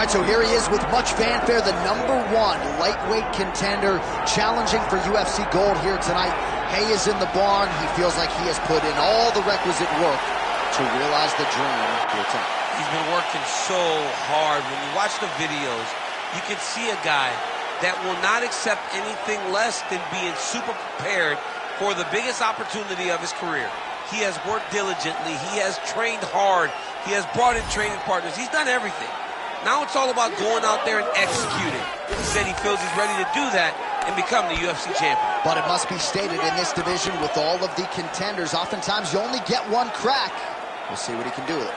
All right, so here he is with much fanfare, the #1 lightweight contender challenging for UFC gold here tonight. Hay is in the barn. He feels like he has put in all the requisite work to realize the dream here tonight. He's been working so hard. When you watch the videos, you can see a guy that will not accept anything less than being super prepared for the biggest opportunity of his career. He has worked diligently. He has trained hard. He has brought in training partners. He's done everything. Now it's all about going out there and executing. He said he feels he's ready to do that and become the UFC champion. But it must be stated, in this division with all of the contenders, oftentimes you only get one crack. We'll see what he can do with it.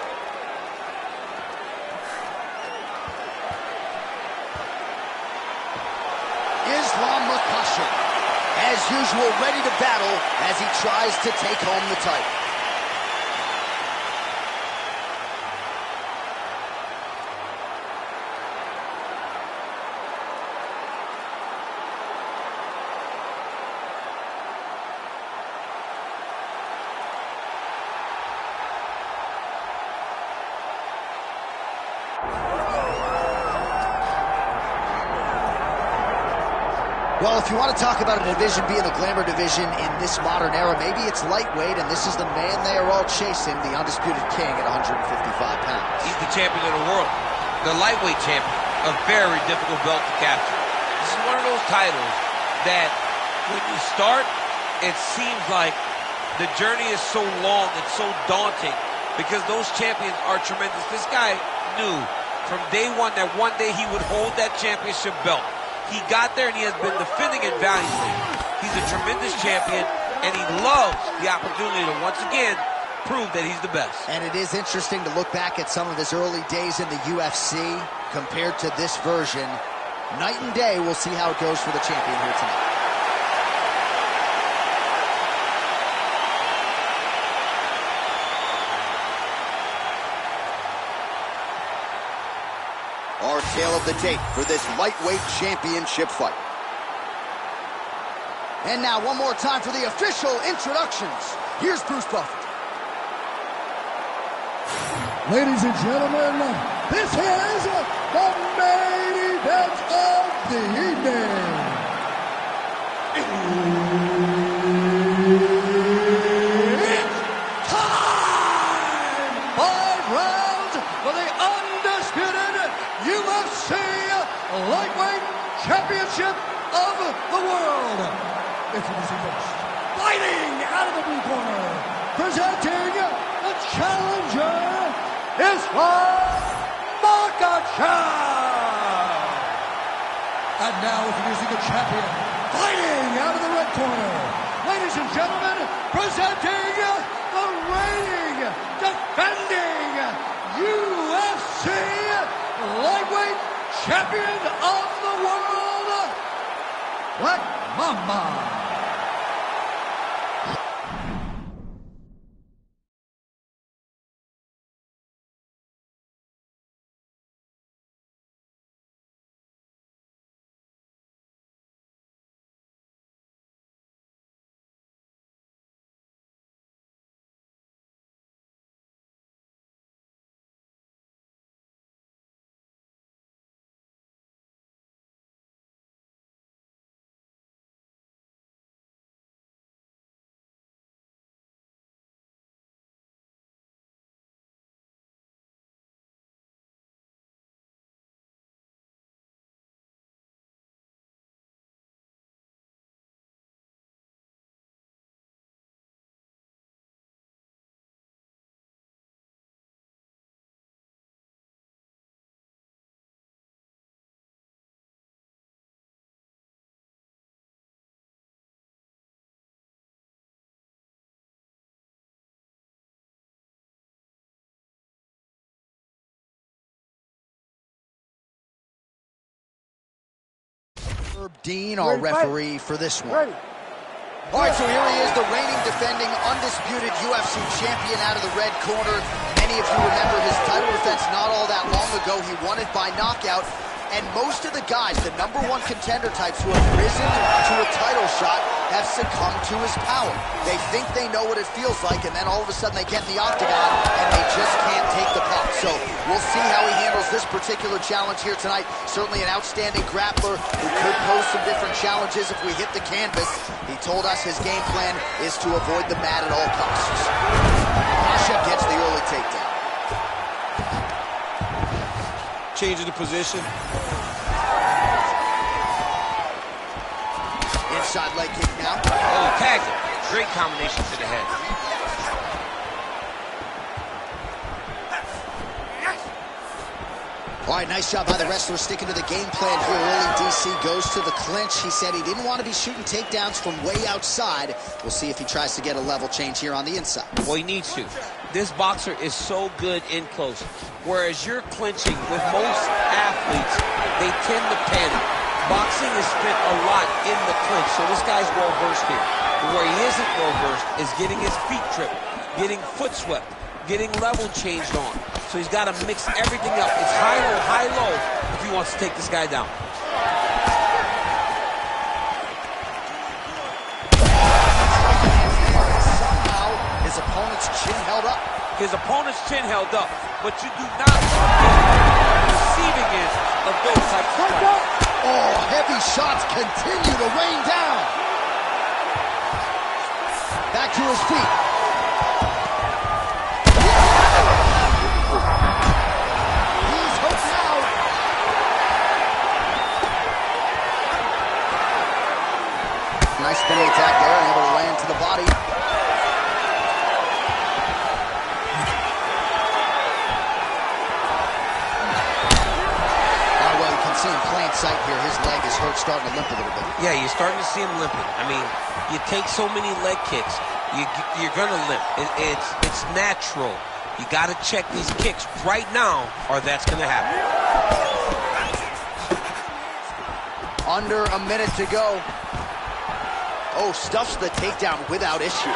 Islam Makhachev, as usual, ready to battle as he tries to take home the title. Well, if you want to talk about a division being the glamour division in this modern era, maybe it's lightweight, and this is the man they are all chasing, the undisputed king at 155 pounds. He's the champion of the world, the lightweight champion, a very difficult belt to capture. This is one of those titles that when you start, it seems like the journey is so long, it's so daunting, because those champions are tremendous. This guy knew from day one that one day he would hold that championship belt. He got there and he has been defending it valiantly. He's a tremendous champion, and he loves the opportunity to once again prove that he's the best. And it is interesting to look back at some of his early days in the UFC compared to this version. Night and day. We'll see how it goes for the champion here tonight. Our tale of the tape for this lightweight championship fight. And now one more time for the official introductions. Here's Bruce Buffer. Ladies and gentlemen, this is the main event of the evening. It's time! 5 rounds for the undisputed UFC Lightweight Championship of the World. Introducing first, fighting out of the blue corner, presenting the challenger, Islam Makhachev. And now introducing the champion, fighting out of the red corner, ladies and gentlemen, presenting the reigning, defending UFC Lightweight Champion of the World, Black Mamba. Dean, our referee for this one. All right, so here he is, the reigning, defending, undisputed UFC champion out of the red corner. Many of you remember his title defense not all that long ago. He won it by knockout. And most of the guys, the #1 contender types who have risen to a title shot, have have succumbed to his power. They think they know what it feels like, and then all of a sudden they get in the octagon, and they just can't take the pop. So we'll see how he handles this particular challenge here tonight. Certainly an outstanding grappler who could pose some different challenges if we hit the canvas. He told us his game plan is to avoid the mat at all costs. Makhachev gets the early takedown. Changing the position. Inside leg kick now. Oh, tagged him. Great combination to the head. All right, nice job by the wrestler sticking to the game plan here early. DC goes to the clinch. He said he didn't want to be shooting takedowns from way outside. We'll see if he tries to get a level change here on the inside. Well, he needs to. This boxer is so good in close. Whereas you're clinching with most athletes, they tend to panic. Boxing is spent a lot in the clinch, so this guy's well-versed here. But where he isn't well-versed is getting his feet tripped, getting foot swept, getting level changed on. So he's got to mix everything up. It's high, low if he wants to take this guy down. Somehow, his opponent's chin held up. His opponent's chin held up, but you do not get the receiving end of those types of strikes. Oh, heavy shots continue to rain down. Back to his feet. He's hooked now. Nice spinning attack there, able to land to the body. See in plain sight here, his leg is hurt, starting to limp a little bit. Yeah, you're starting to see him limping. I mean, you take so many leg kicks, you're gonna limp. It's natural. You gotta check these kicks right now, or that's gonna happen. Under a minute to go. Oh, stuffs the takedown without issue.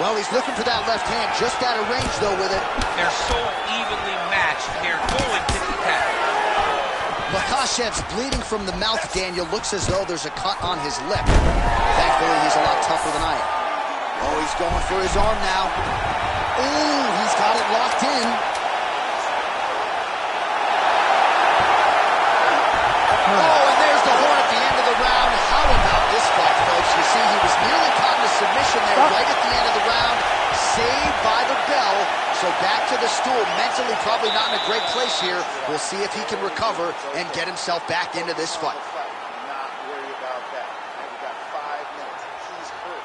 Well, he's looking for that left hand, just out of range, though, with it. They're so evenly matched. They're going tit-for-tat. Makhachev's bleeding from the mouth, Daniel. Looks as though there's a cut on his lip. Thankfully, he's a lot tougher than I am. Oh, he's going for his arm now. Oh, he's got it locked in. Oh, and there's the horn at the end of the round. How about this fight, folks? You see, he was nearly caught in a submission there right at the end of the round. Saved by the bell. So back to the stool. Mentally probably not in a great place here. We'll see if he can recover and get himself back into this fight. Not worry about that. And we got 5 minutes. He's hurt.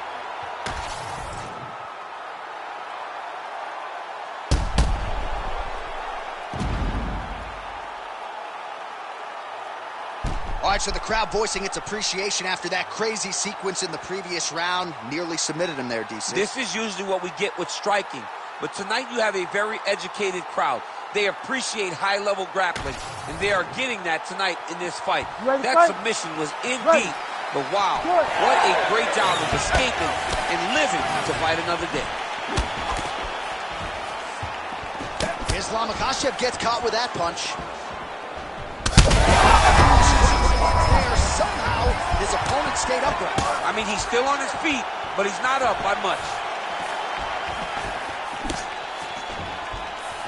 All right, so the crowd voicing its appreciation after that crazy sequence in the previous round. Nearly submitted him there, DC. This is usually what we get with striking. But tonight you have a very educated crowd. They appreciate high-level grappling, and they are getting that tonight in this fight. That submission was in deep, but wow, what a great job of escaping and living to fight another day. Islam Makhachev gets caught with that punch. Somehow, his opponent stayed upright. I mean, he's still on his feet, but he's not up by much.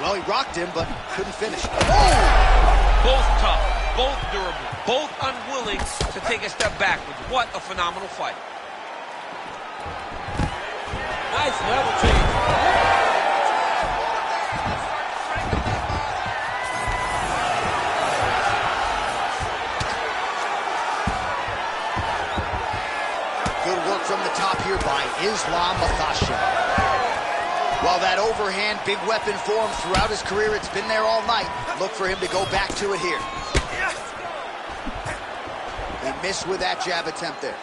Well, he rocked him, but couldn't finish. Oh! Both tough, both durable, both unwilling to take a step backwards. What a phenomenal fight. Nice level change. Good work from the top here by Islam Makhachev. While that overhand big weapon form throughout his career, it's been there all night. Look for him to go back to it here. He missed with that jab attempt there.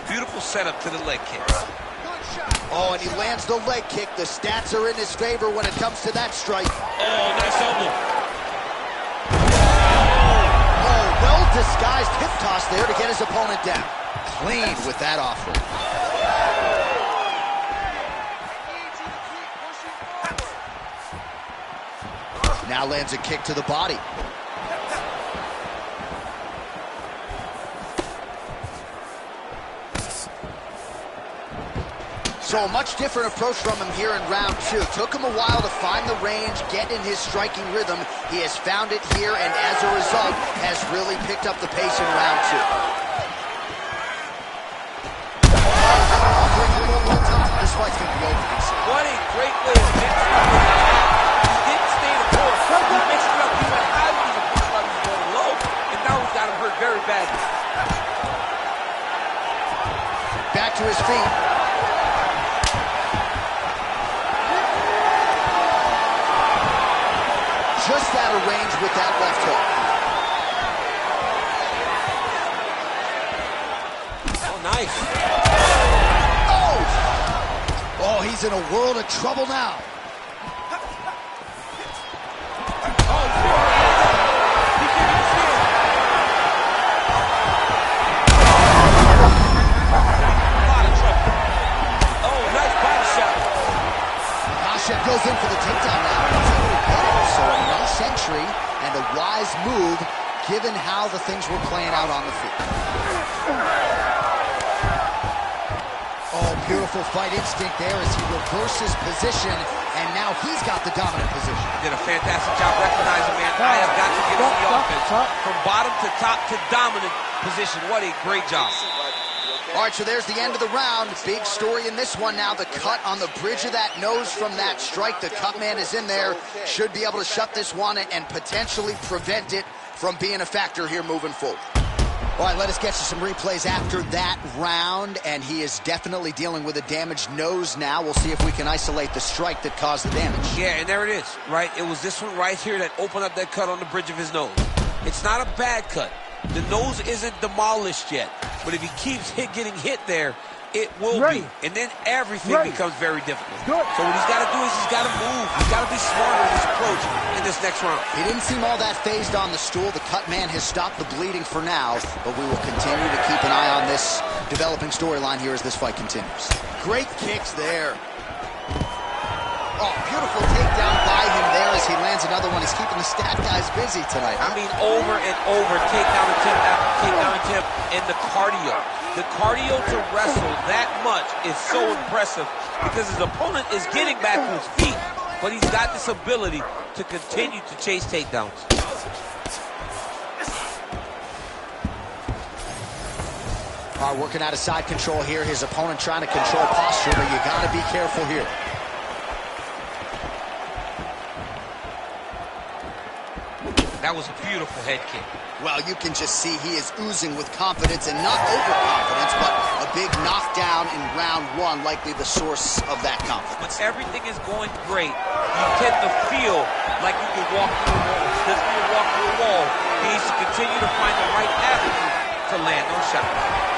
Beautiful setup to the leg kick. Oh, and he lands the leg kick. The stats are in his favor when it comes to that strike. Oh, nice elbow. Well-disguised hip toss there to get his opponent down. Clean with that offering. Now lands a kick to the body. So a much different approach from him here in round two. Took him a while to find the range, get in his striking rhythm. He has found it here, and as a result, has really picked up the pace in round two. This fight's going to be over, DC. What a great way of mixing up his attack. He didn't stay the course. He mixed it up. He went high when he was going low, and now he's got him hurt very badly. Back to his feet. Just out of range with that left hook. Oh, nice. Oh! Oh, he's in a world of trouble now. Oh, he can't even see it. A lot of trouble. Oh, nice body shot. Makhachev goes in for the takedown now. So a nice entry and a wise move given how the things were playing out on the feet. Oh, beautiful fight instinct there as he reverses position, and now he's got the dominant position. Did a fantastic job recognizing, man. I have got to get on the offense. From bottom to top to dominant position. What a great job. All right, so there's the end of the round. Big story in this one now. The cut on the bridge of that nose from that strike. The cut man is in there. Should be able to shut this one and potentially prevent it from being a factor here moving forward. All right, let us get to some replays after that round. And he is definitely dealing with a damaged nose now. We'll see if we can isolate the strike that caused the damage. Yeah, and there it is, right? It was this one right here that opened up that cut on the bridge of his nose. It's not a bad cut. The nose isn't demolished yet, but if he keeps getting hit there, it will be. And then everything becomes very difficult. So what he's got to do is he's got to move. He's got to be smarter in his approach in this next round. He didn't seem all that phased on the stool. The cut man has stopped the bleeding for now, but we will continue to keep an eye on this developing storyline here as this fight continues. Great kicks there. Oh, beautiful takedown by him there as he lands another one. He's keeping the stat guys busy tonight. I mean, over and over, takedown attempt, and the cardio. The cardio to wrestle that much is so impressive because his opponent is getting back to his feet, but he's got this ability to continue to chase takedowns. All right, working out of side control here. His opponent trying to control posture, but you got to be careful here. That was a beautiful head kick. Well, you can just see he is oozing with confidence, and not overconfidence, but a big knockdown in round one, likely the source of that confidence. When everything is going great, you tend to feel like you can walk through a wall. Just when you walk through a wall, he needs to continue to find the right avenue to land those shots.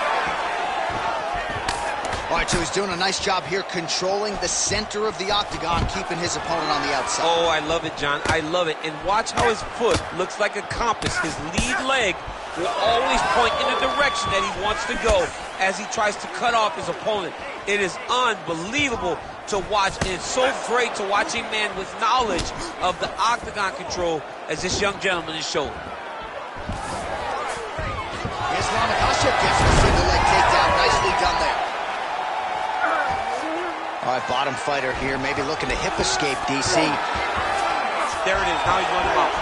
All right, so he's doing a nice job here controlling the center of the octagon, keeping his opponent on the outside. Oh, I love it, John. I love it. And watch how his foot looks like a compass. His lead leg will always point in the direction that he wants to go as he tries to cut off his opponent. It is unbelievable to watch, and it's so great to watch a man with knowledge of the octagon control as this young gentleman is showing. Islam Makhachev gets the single leg takedown. Nicely done there. All right, bottom fighter here, maybe looking to hip escape, DC. There it is. Now he's running out.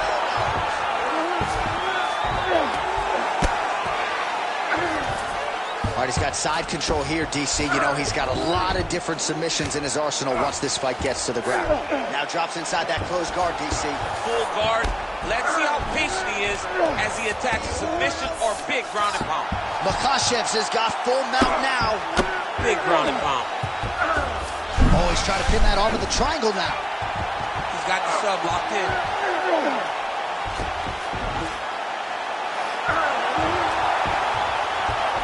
All right, he's got side control here, DC. You know, he's got a lot of different submissions in his arsenal once this fight gets to the ground. Now drops inside that closed guard, DC. Full guard. Let's see how patient he is as he attacks a submission or big ground and pound. Makhachev's has got full mount now. Big ground and pound. Oh, he's trying to pin that onto the triangle now. He's got the sub locked in.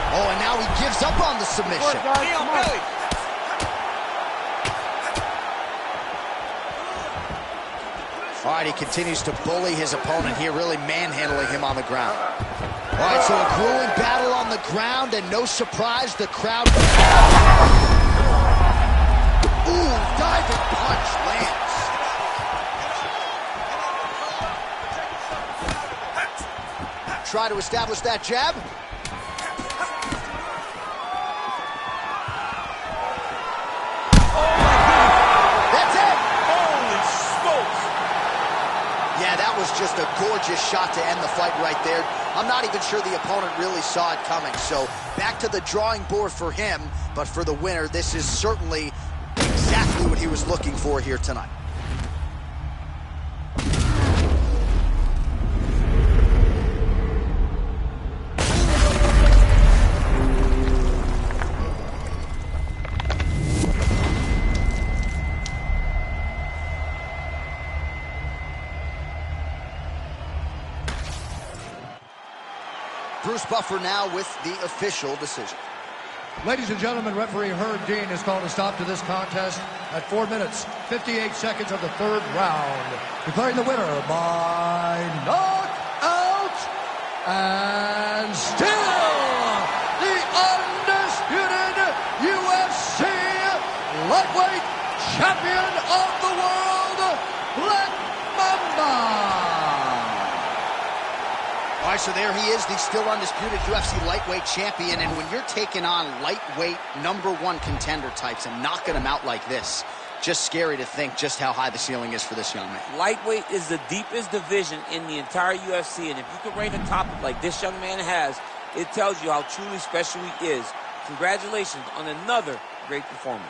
Oh, and now he gives up on the submission. Billy. All right, he continues to bully his opponent here, really manhandling him on the ground. All right, so a grueling battle on the ground, and no surprise, the crowd... Ooh, diving punch lands. try to establish that jab. That's it! Holy smokes! Yeah, that was just a gorgeous shot to end the fight right there. I'm not even sure the opponent really saw it coming. So back to the drawing board for him, but for the winner, this is certainly exactly what he was looking for here tonight. Bruce Buffer now with the official decision. Ladies and gentlemen, referee Herb Dean has called a stop to this contest at 4 minutes, 58 seconds of the third round, declaring the winner by knockout and still the undisputed UFC lightweight champion of the world, Black Mamba. All right, so there he is, the still undisputed UFC lightweight champion. And when you're taking on lightweight #1 contender types and knocking them out like this, just scary to think just how high the ceiling is for this young man. Lightweight is the deepest division in the entire UFC, and if you can reign atop it like this young man has, it tells you how truly special he is. Congratulations on another great performance.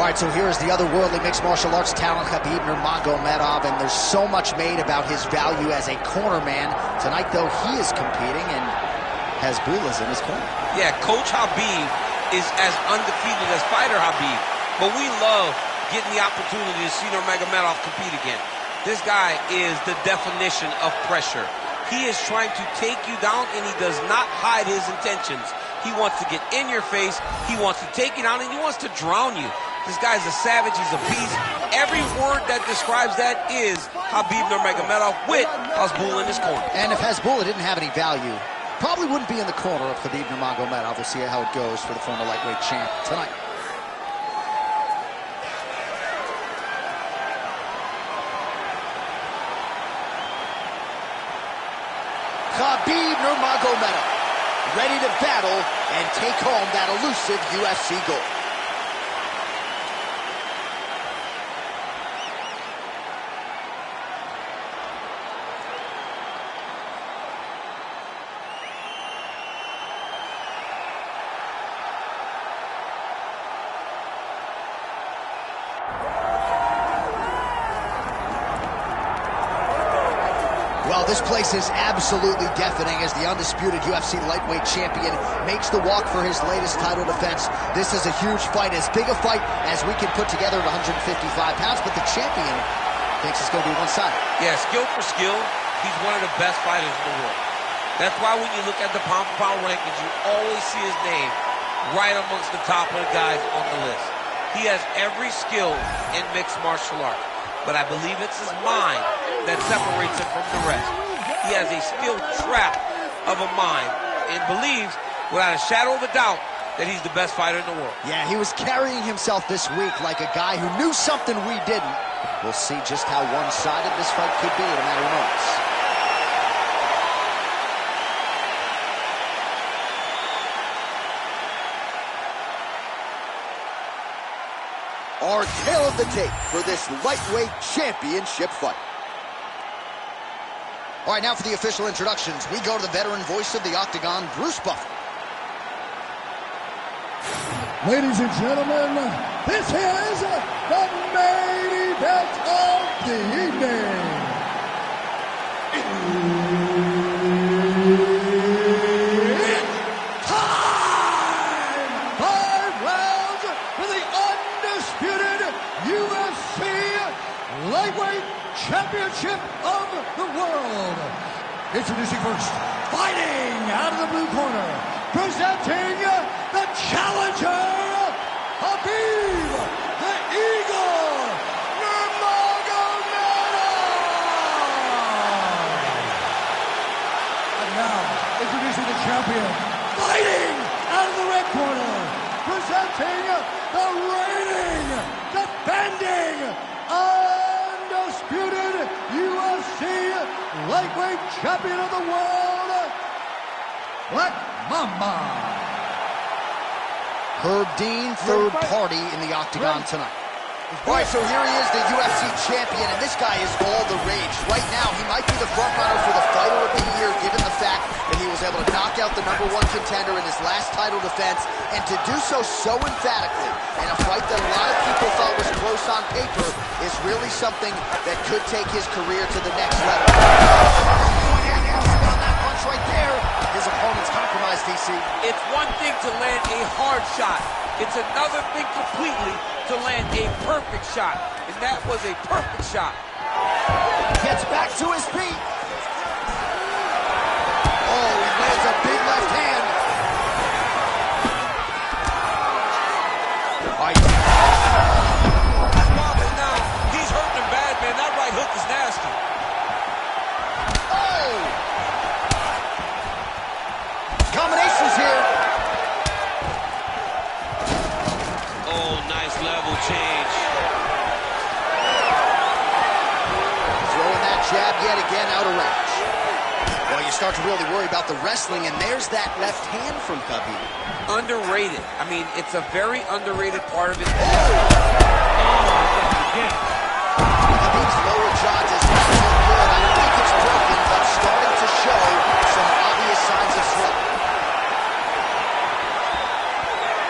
All right, so here's the otherworldly mixed martial arts talent, Khabib Nurmagomedov, and there's so much made about his value as a corner man. Tonight, though, he is competing, and Hasbullah's in his corner. Yeah, Coach Khabib is as undefeated as fighter Khabib, but we love getting the opportunity to see Nurmagomedov compete again. This guy is the definition of pressure. He is trying to take you down, and he does not hide his intentions. He wants to get in your face, he wants to take you down, and he wants to drown you. This guy's a savage, he's a beast. Every word that describes that is Khabib Nurmagomedov with Hasbullah in his corner. And if Hasbullah didn't have any value, probably wouldn't be in the corner of Khabib Nurmagomedov. We'll see how it goes for the former lightweight champ tonight. Khabib Nurmagomedov, ready to battle and take home that elusive UFC gold. Well, this place is absolutely deafening as the undisputed UFC lightweight champion makes the walk for his latest title defense. This is a huge fight, as big a fight as we can put together at 155 pounds, but the champion thinks it's going to be one-sided. Yeah, skill for skill, he's one of the best fighters in the world. That's why when you look at the pound-for-pound rankings, you always see his name right amongst the top of the guys on the list. He has every skill in mixed martial arts, but I believe it's his mind that separates him from the rest. He has a skill trap of a mind and believes, without a shadow of a doubt, that he's the best fighter in the world. Yeah, he was carrying himself this week like a guy who knew something we didn't. We'll see just how one-sided this fight could be in a matter of moments. Our tail of the tape for this lightweight championship fight. All right, now for the official introductions, we go to the veteran voice of the Octagon, Bruce Buffer. Ladies and gentlemen, this is the main event of the evening. It's time! 5 rounds for the undisputed UFC Lightweight Championship of the world. Introducing first, fighting out of the blue corner, presenting the challenger, Khabib the Eagle Nurmagomedov. And now, introducing the champion, fighting out of the red corner, presenting the reigning, defending, undisputed UFC lightweight champion of the world, Black Mamba. Herb Dean, third party in the Octagon tonight. All right, so here he is, the UFC champion, and this guy is all the rage. Right now, he might be the front runner for the fighter of the year, given the fact that he was able to knock out the #1 contender in his last title defense, and to do so emphatically in a fight that a lot of people thought was close on paper is really something that could take his career to the next level. On that punch right there, his opponent's compromised, DC. It's one thing to land a hard shot. It's another thing completely to land a perfect shot. And that was a perfect shot. Gets back to his feet. Oh, he lands a big left hand. Now, he's hurting him bad, man. That right hook is nasty. Oh! Combinations here. Oh, nice level change. Throwing that jab yet again out of range. Well, you start to really worry about the wrestling, and there's that left hand from Khabib. Underrated. I mean, it's a very underrated part of his game. Khabib's lower jaw does not look good. I don't think it's broken, but starting to show some obvious signs of slip.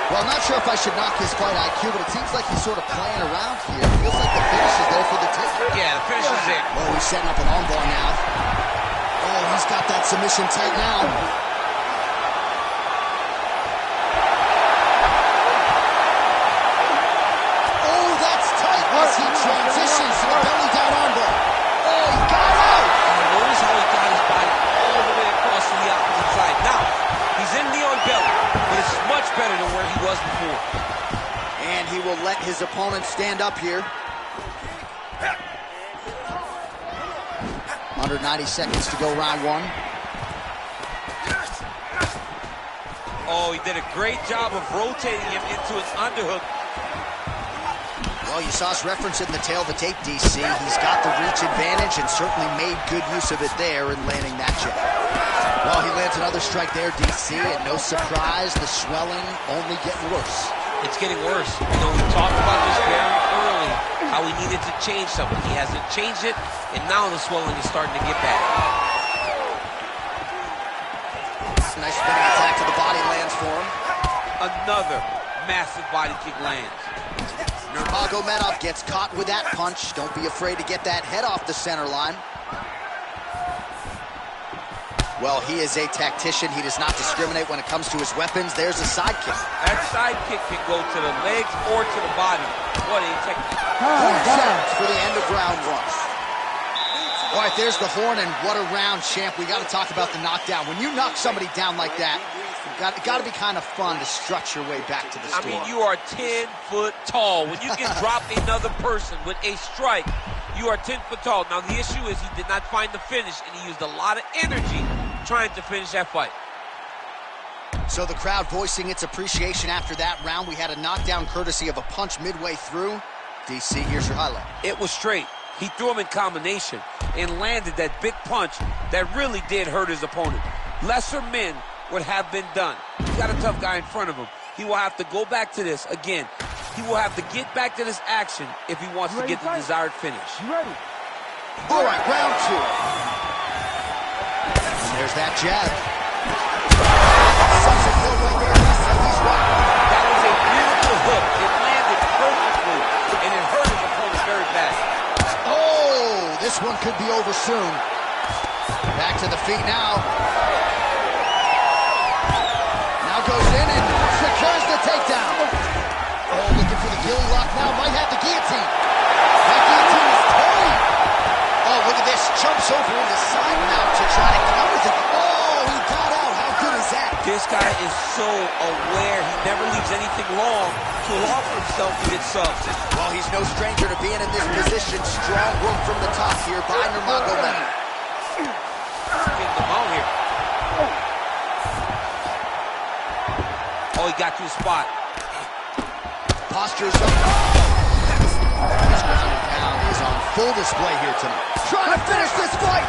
Well, I'm not sure if I should knock his fight IQ, but it seems like he's sort of playing around here. It feels like the finish is there for the taking. Yeah, the finish is there. Oh, he's setting up an armbar now. Oh, he's got that submission tight now. Oh, that's tight as he transitions to the belly down armbar. Oh, he got out. And notice how he got his body all the way across to the opposite side. Now, he's in the on belly, but it's much better than where he was before. And he will let his opponent stand up here. Under 90 seconds to go, round one. Oh, he did a great job of rotating him into his underhook. Well, you saw us reference it in the tail of the tape, DC. He's got the reach advantage and certainly made good use of it there in landing that jab. Well, he lands another strike there, DC, and no surprise, the swelling only getting worse. It's getting worse. You know, we talked about this very early, how he needed to change something. He hasn't changed it, and now the swelling is starting to get bad. Nice spinning attack to the body lands for him. Another massive body kick lands. Nurmagomedov gets caught with that punch. Don't be afraid to get that head off the center line. Well, he is a tactician. He does not discriminate when it comes to his weapons. There's a side kick. That side kick can go to the legs or to the body. What a technique. 4 seconds for the end of round one. All right, there's the horn, and what a round, champ. We got to talk about the knockdown. When you knock somebody down like that, it got to be kind of fun to strut your way back to the store. I mean, you are 10 foot tall. When you can drop another person with a strike, you are 10 foot tall. Now, the issue is he did not find the finish, and he used a lot of energy trying to finish that fight. So the crowd voicing its appreciation after that round. We had a knockdown courtesy of a punch midway through. DC, here's your highlight. It was straight. He threw him in combination and landed that big punch that really did hurt his opponent. Lesser men would have been done. He's got a tough guy in front of him. He will have to go back to this again. He will have to get back to this action if he wants to get the desired finish. You ready? All right, round two. And there's that jab. Such a good right there. He's right. That was a beautiful hook. It landed perfectly, and it hurt his opponent very bad. Oh, this one could be over soon. Back to the feet now. Now goes in and secures the takedown. Oh, looking for the gilly lock now. Might have the guillotine. That guillotine is tight. Oh, look at this. Jumps over in the side mount to try to counter the... Oh, he got out. How good is that? This guy is so aware. He never leaves anything long to offer himself to get subs. Well, he's no stranger to being in this position. Strong work from the top here by Nurmagomedov. Getting them out here. Oh, he got to his spot. Postures up. His ground and pound is on full display here tonight. Trying to finish this fight.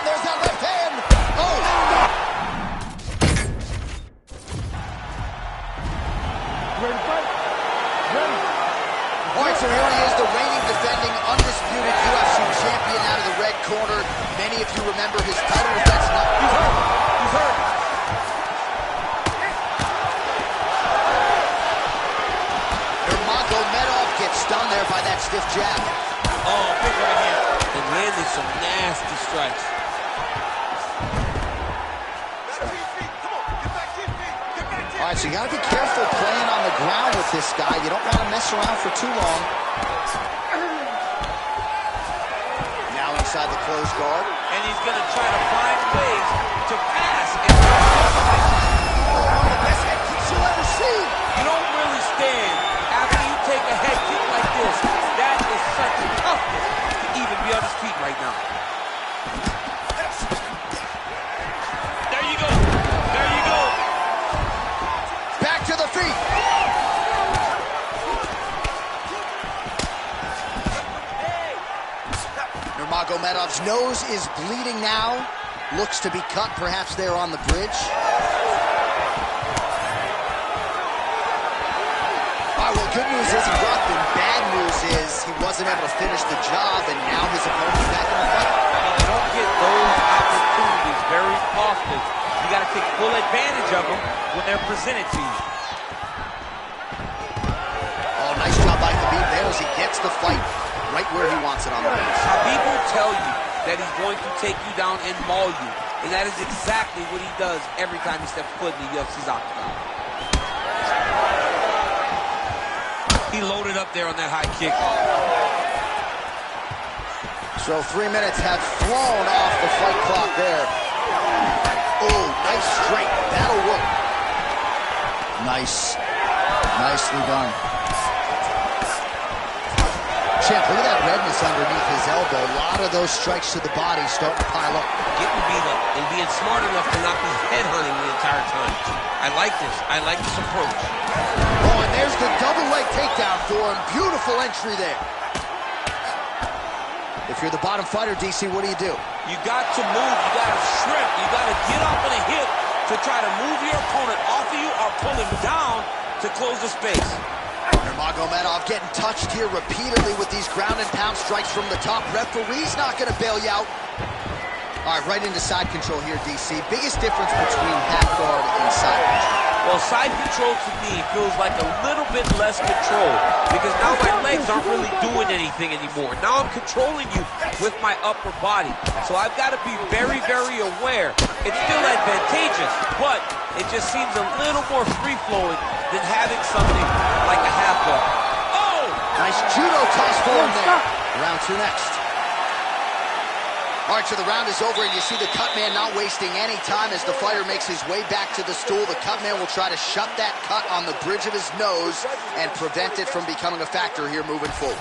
There's that left hand. Oh. Ready to fight? Ready. All right, so here he is, the reigning, defending, undisputed UFC champion out of the red corner. Many of you remember his title defense. He's hurt. He's hurt. Nurmagomedov gets stunned there by that stiff jab. Oh, big right hand. And landed some nasty strikes. All right, so you got to be careful playing on the ground with this guy. You don't want to mess around for too long. Now inside the closed guard. And he's going to try to find ways to pass. And One of the best head kicks you'll ever see. you don't really stand after you take a head kick like this. That is such a toughness to even be on his feet right now. There you go. There you go. Back to the feet. Nurmagomedov's nose is bleeding now. Looks to be cut, perhaps there on the bridge. All right, well, good news is he dropped him. Bad news is he wasn't able to finish the job, and now his opponent's back in the fight. I mean, you don't get those opportunities very often You got to take full advantage of them when they're presented to you. Oh, nice job by Khabib there as he gets the fight right where he wants it on the base. Khabib will tell you that he's going to take you down and maul you. And that is exactly what he does every time he steps foot in the UFC's octagon. He loaded up there on that high kick. So 3 minutes have flown off the fight clock there. Oh, nice straight. That'll work. Nice. Nicely done. Champ, look at that redness underneath his elbow. A lot of those strikes to the body starting to pile up. Getting beat up and being smart enough to not be headhunting the entire time. I like this. I like this approach. Oh, and there's the double leg takedown for him. Beautiful entry there. If you're the bottom fighter, DC, what do? You got to move. You got to shrimp. You got to get up on a hip to try to move your opponent off of you or pull him down to close the space. Nurmagomedov getting touched here repeatedly with these ground and pound strikes from the top. Referee's not going to bail you out. All right, right into side control here, DC. Biggest difference between half guard and side control? Well, side control to me feels like a little bit less control because now my legs aren't really doing anything anymore. Now I'm controlling you with my upper body. So I've got to be very, very aware. It's still advantageous, but it just seems a little more free-flowing than having something like a half guard. Oh! Nice judo toss for him there. Round 2 next. All right, so the round is over, and you see the cut man not wasting any time as the fighter makes his way back to the stool. The cut man will try to shut that cut on the bridge of his nose and prevent it from becoming a factor here moving forward.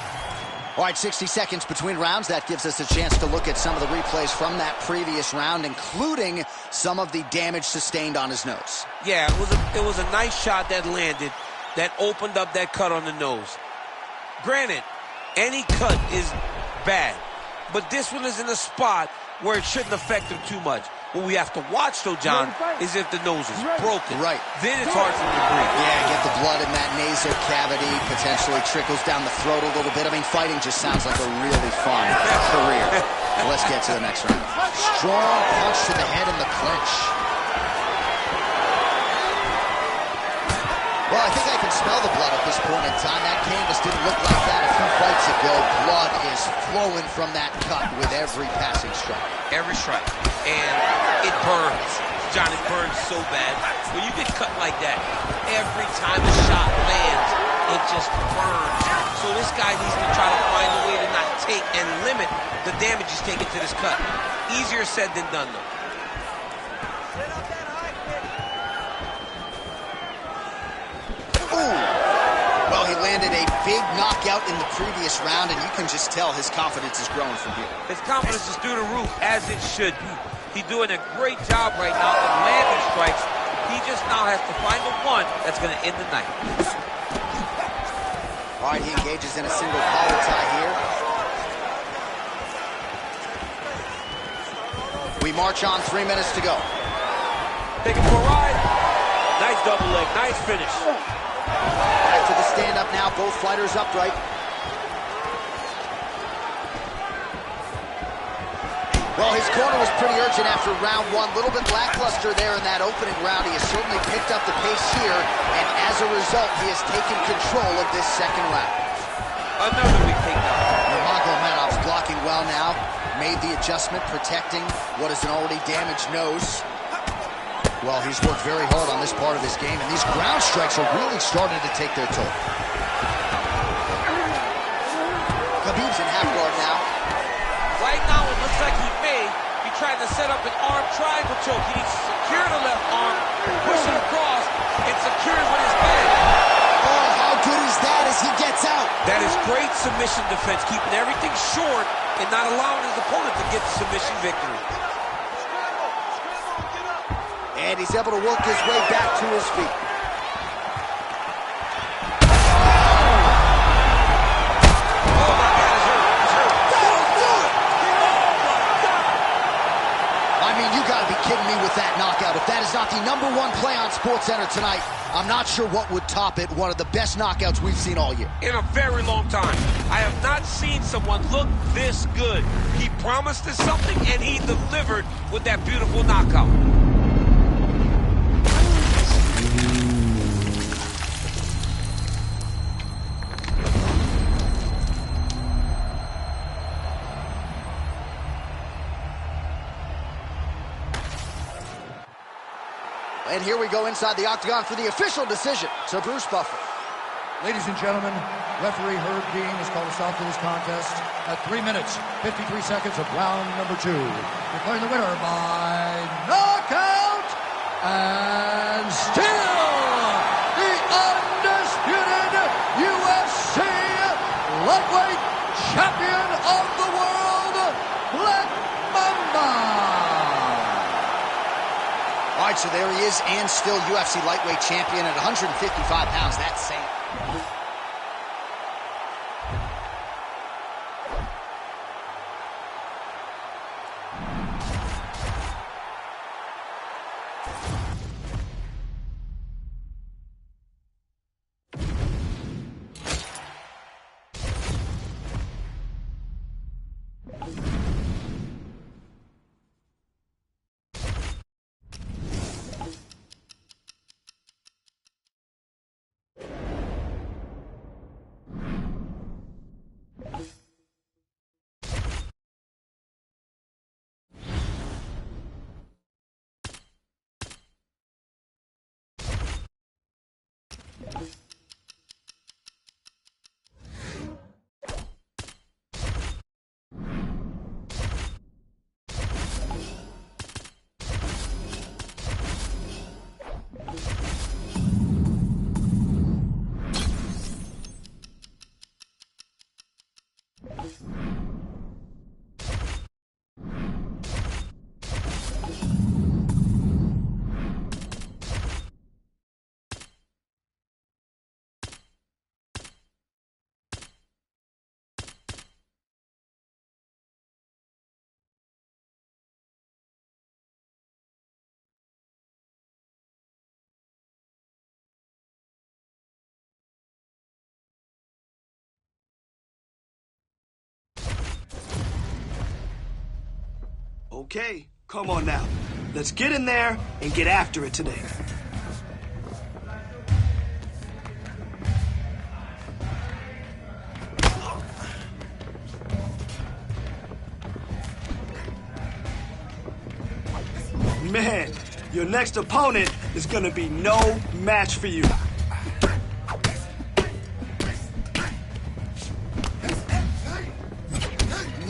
All right, 60 seconds between rounds. That gives us a chance to look at some of the replays from that previous round, including some of the damage sustained on his nose. Yeah, it was a nice shot that landed, that opened up that cut on the nose. Granted, any cut is bad. But this one is in a spot where it shouldn't affect him too much. What we have to watch, though, John, is if the nose is broken. Right. Then it's hard for him to breathe. Yeah, get the blood in that nasal cavity, potentially trickles down the throat a little bit. I mean, fighting just sounds like a really fun career. Let's get to the next round. Strong punch to the head in the clinch. Well, I think I can smell the blood at this point in time. That canvas didn't look like that a few fights ago. Blood is flowing from that cut with every passing strike. Every strike. And it burns. John, it burns so bad. When you get cut like that, every time the shot lands, it just burns. So this guy needs to try to find a way to not take and limit the damage he's taking to this cut. Easier said than done, though. Well, he landed a big knockout in the previous round, and you can just tell his confidence is growing from here. His confidence is through the roof, as it should be. He's doing a great job right now of landing strikes. He just now has to find the one that's going to end the night. All right, he engages in a single collar tie here. We march on, 3 minutes to go. Take it for a ride. Nice double leg, nice finish. Back to the stand-up now, both fighters upright. Well, his corner was pretty urgent after round 1. A little bit lackluster there in that opening round. He has certainly picked up the pace here, and as a result, he has taken control of this second round. Another big takedown. Nurmagomedov's blocking well now. Made the adjustment, protecting what is an already damaged nose. Well, he's worked very hard on this part of his game, and these ground strikes are really starting to take their toll. Khabib's in half guard now. Right now, it looks like he may be trying to set up an arm triangle choke. He needs to secure the left arm, push it across, and secure it with his head. Oh, how good is that as he gets out? That is great submission defense, keeping everything short and not allowing his opponent to get the submission victory. And he's able to work his way back to his feet. Oh my God, he's hurt. I mean, you gotta be kidding me with that knockout. If that is not the #1 play on SportsCenter tonight, I'm not sure what would top it. One of the best knockouts we've seen all year. In a very long time. I have not seen someone look this good. He promised us something, and he delivered with that beautiful knockout. And here we go inside the octagon for the official decision to Bruce Buffer. Ladies and gentlemen, referee Herb Dean has called a stop to this contest at 3 minutes, 53 seconds of round number 2. Declaring the winner by knockout and still the undisputed UFC lightweight champion of the world, Black Mamba. All right, so there he is, and still UFC lightweight champion at 155 pounds. That's same. Okay, come on now. Let's get in there and get after it today. Man, your next opponent is gonna be no match for you.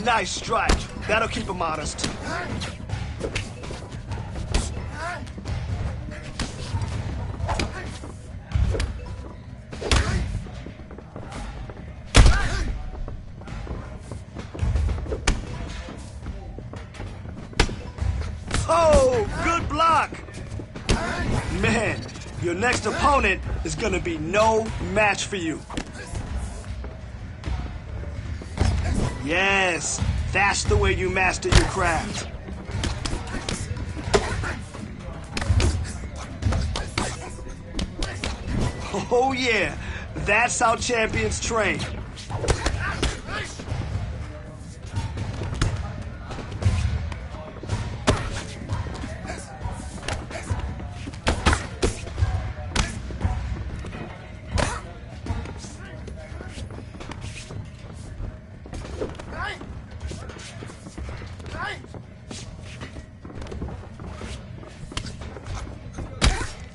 Nice strike. That'll keep him honest. Oh, good block. Man, your next opponent is gonna be no match for you. Yes, that's the way you master your craft. Oh yeah, that's how champions train.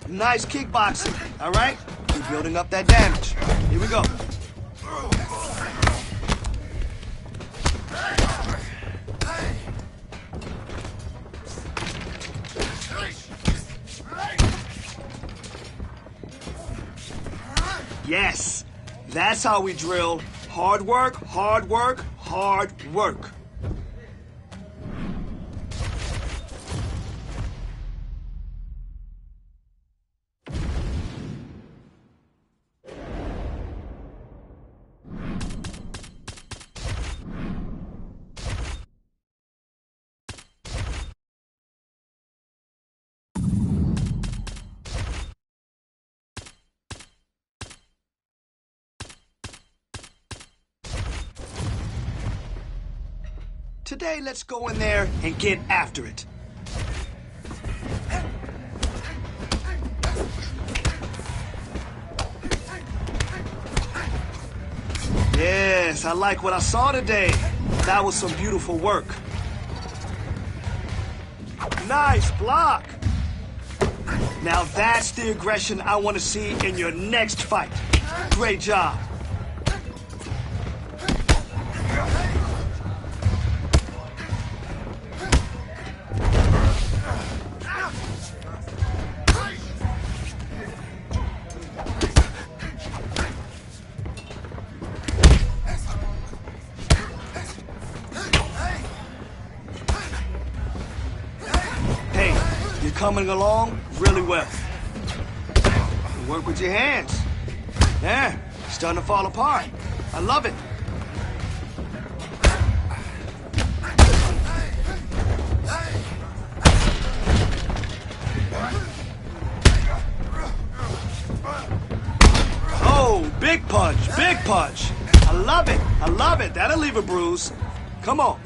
Nice kickboxing, all right? Keep building up that damage. Here we go. Yes, that's how we drill. Hard work, hard work, hard work. Today, let's go in there and get after it. Yes, I like what I saw today. That was some beautiful work. Nice block. Now that's the aggression I want to see in your next fight. Great job. Coming along really well. You work with your hands. Yeah, starting to fall apart. I love it. Oh, big punch, big punch. I love it. I love it. That'll leave a bruise. Come on.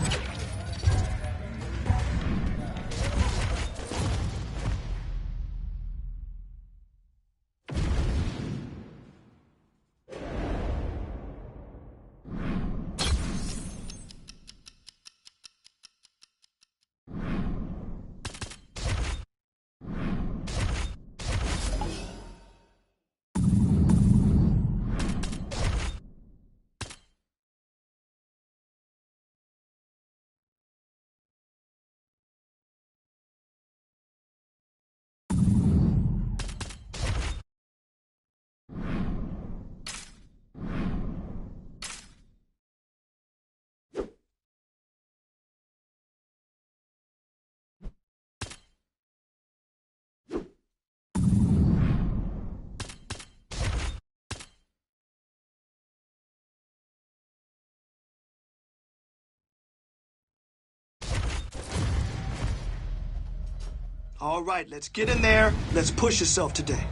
All right, let's get in there. Let's push yourself today.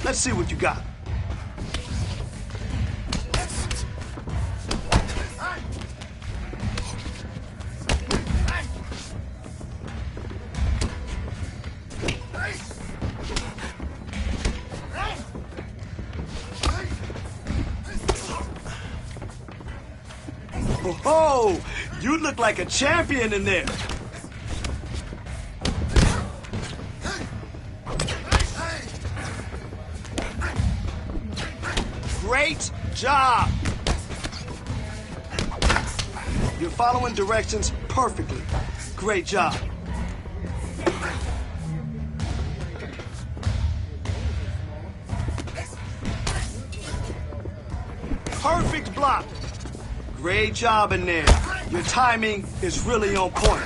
Let's see what you got. Oh, you look like a champion in there. Great job! You're following directions perfectly. Great job. Perfect block. Great job in there. Your timing is really on point.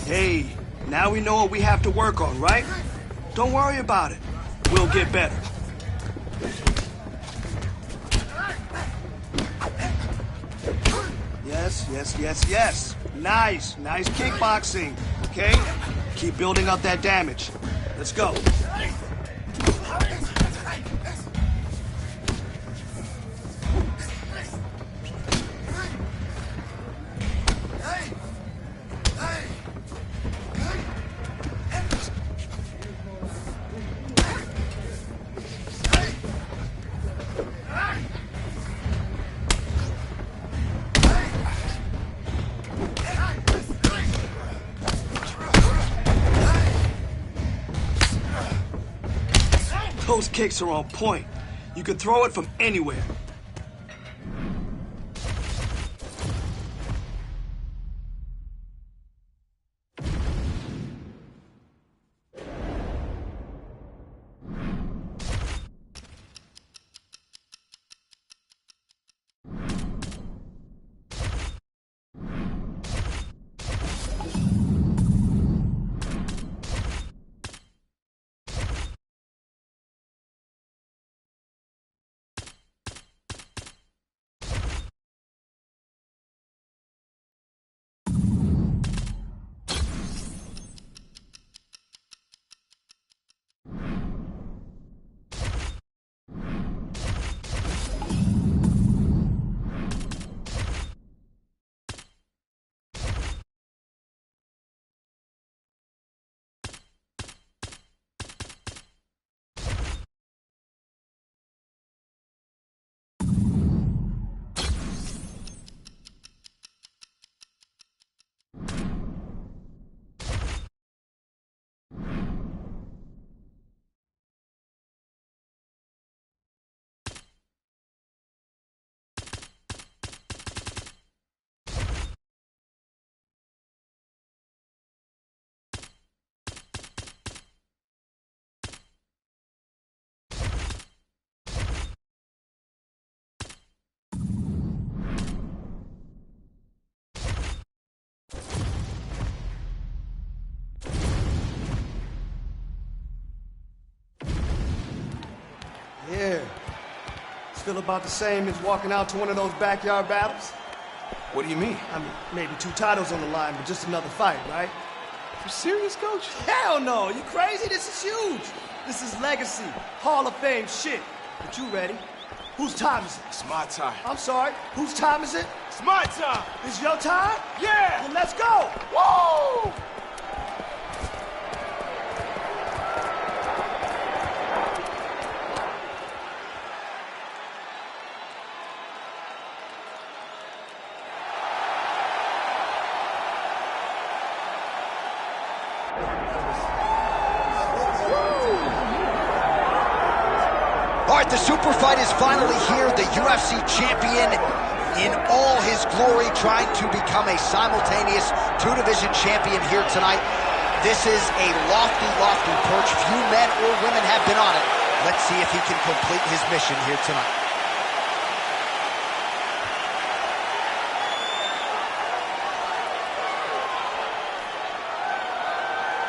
Hey. Now we know what we have to work on, right? Don't worry about it. We'll get better. Yes, yes, yes, yes. Nice, nice kickboxing, okay? Keep building up that damage. Let's go. Those kicks are on point. You can throw it from anywhere. Yeah. Still about the same as walking out to one of those backyard battles? What do you mean? I mean, maybe 2 titles on the line, but just another fight, right? You serious, Coach? Hell no! You crazy? This is huge! This is legacy, Hall of Fame shit. But you ready? Whose time is it? It's my time. I'm sorry, whose time is it? It's my time! It's your time? Yeah! Then let's go! Woo! All right, the super fight is finally here. The UFC champion in all his glory, trying to become a simultaneous 2-division champion here tonight. This is a lofty, lofty perch. Few men or women have been on it. Let's see if he can complete his mission here tonight.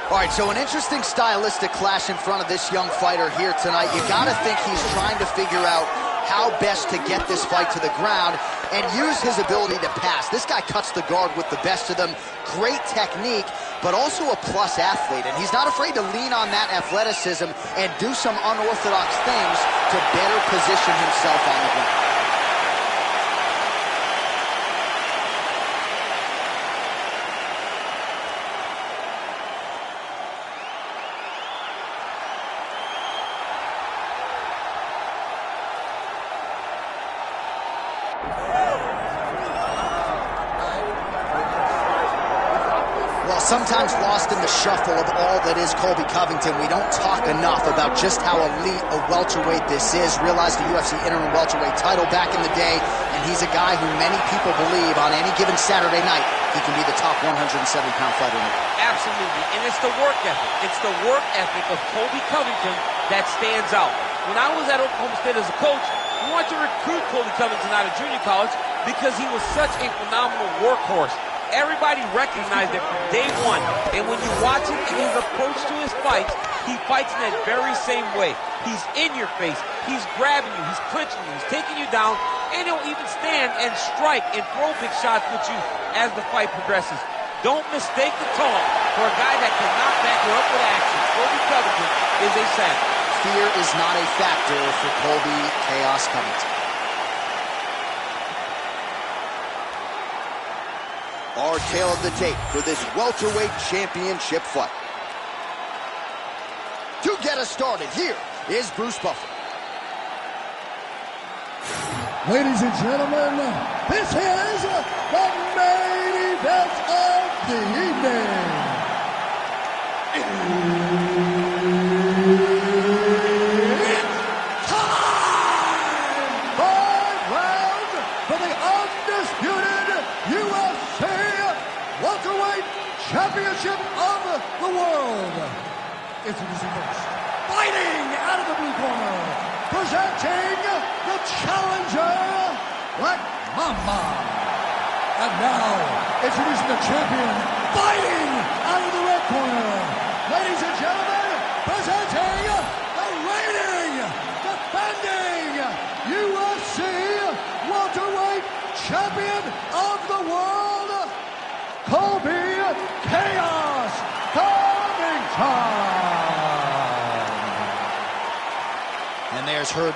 All right, so an interesting stylistic clash in front of this young fighter here tonight. You gotta think he's trying to figure out how best to get this fight to the ground and use his ability to pass. This guy cuts the guard with the best of them. Great technique, but also a plus athlete. And he's not afraid to lean on that athleticism and do some unorthodox things to better position himself on the ground. Sometimes lost in the shuffle of all that is Colby Covington, we don't talk enough about just how elite a welterweight this is. Realized the UFC interim welterweight title back in the day, and he's a guy who many people believe on any given Saturday night he can be the top 170-pound fighter in the world. Absolutely, and it's the work ethic. It's the work ethic of Colby Covington that stands out. When I was at Oklahoma State as a coach, we wanted to recruit Colby Covington out of junior college because he was such a phenomenal workhorse. Everybody recognized it from day one. And when you watch him and his approach to his fights, he fights in that very same way. He's in your face. He's grabbing you. He's clinching you. He's taking you down. And he'll even stand and strike and throw big shots with you as the fight progresses. Don't mistake the taunt for a guy that cannot back you up with action. Colby Covington is a savage. Fear is not a factor for Colby Chaos Covington. Our tale of the tape for this welterweight championship fight. To get us started, here is Bruce Buffer. Ladies and gentlemen, this is the main event of the evening. It's time! 5 rounds for the undisputed UFC welterweight championship of the world. Introducing first, fighting out of the blue corner, presenting the challenger, Black Mamba. And now, introducing the champion, fighting out of the red corner. Ladies and gentlemen, presenting the reigning, defending UFC welterweight champion of the world, Colby Chaos Covington. And there's Herb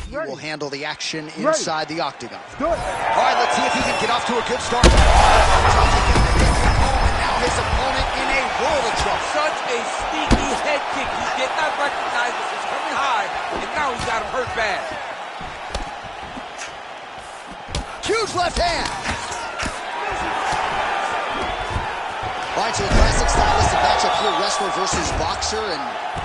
he will handle the action inside the octagon. Do it. All right, let's see if he can get off to a good start. Now his opponent in a world of trouble. Such a sneaky head kick. He did not recognize this was coming high, and now he's got him hurt bad. Huge left hand. All right, so a classic stylistic matchup here, wrestler versus boxer, and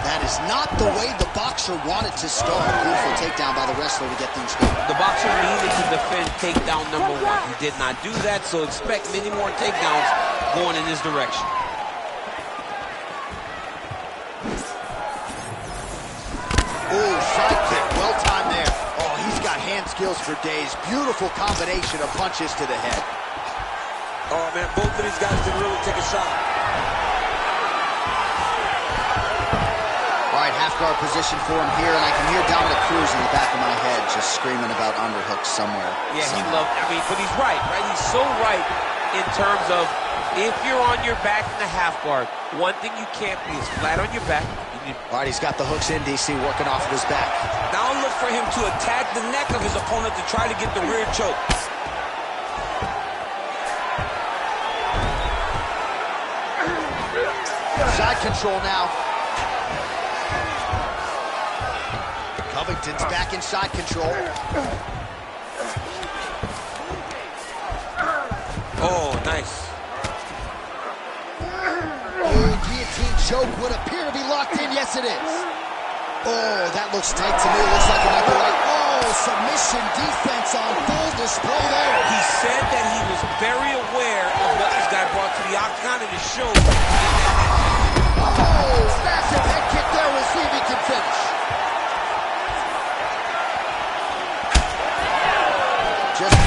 that is not the way the boxer wanted to start. Beautiful takedown by the wrestler to get things going. The boxer needed to defend takedown number 1. He did not do that, so expect many more takedowns going in this direction. Oh, side kick, well timed there. Oh, he's got hand skills for days. Beautiful combination of punches to the head. Oh, man, both of these guys can really take a shot. All right, half guard position for him here, and I can hear Dominic Cruz in the back of my head just screaming about underhooks somewhere. Yeah, he loved, but he's right? He's so right in terms of if you're on your back in the half guard, one thing you can't be is flat on your back. All right, he's got the hooks in, DC, working off of his back. Now look for him to attack the neck of his opponent to try to get the rear choke. Side control now. Covington's back in side control. Oh, nice. Oh, guillotine choke would appear to be locked in. Yes, it is. Oh, that looks tight to me. Looks like it might be right. Oh, submission defense on full display there. He said that he was very aware of what this guy brought to the octagon, and it showed. Oh, massive head kick there. We'll see if he can finish. Just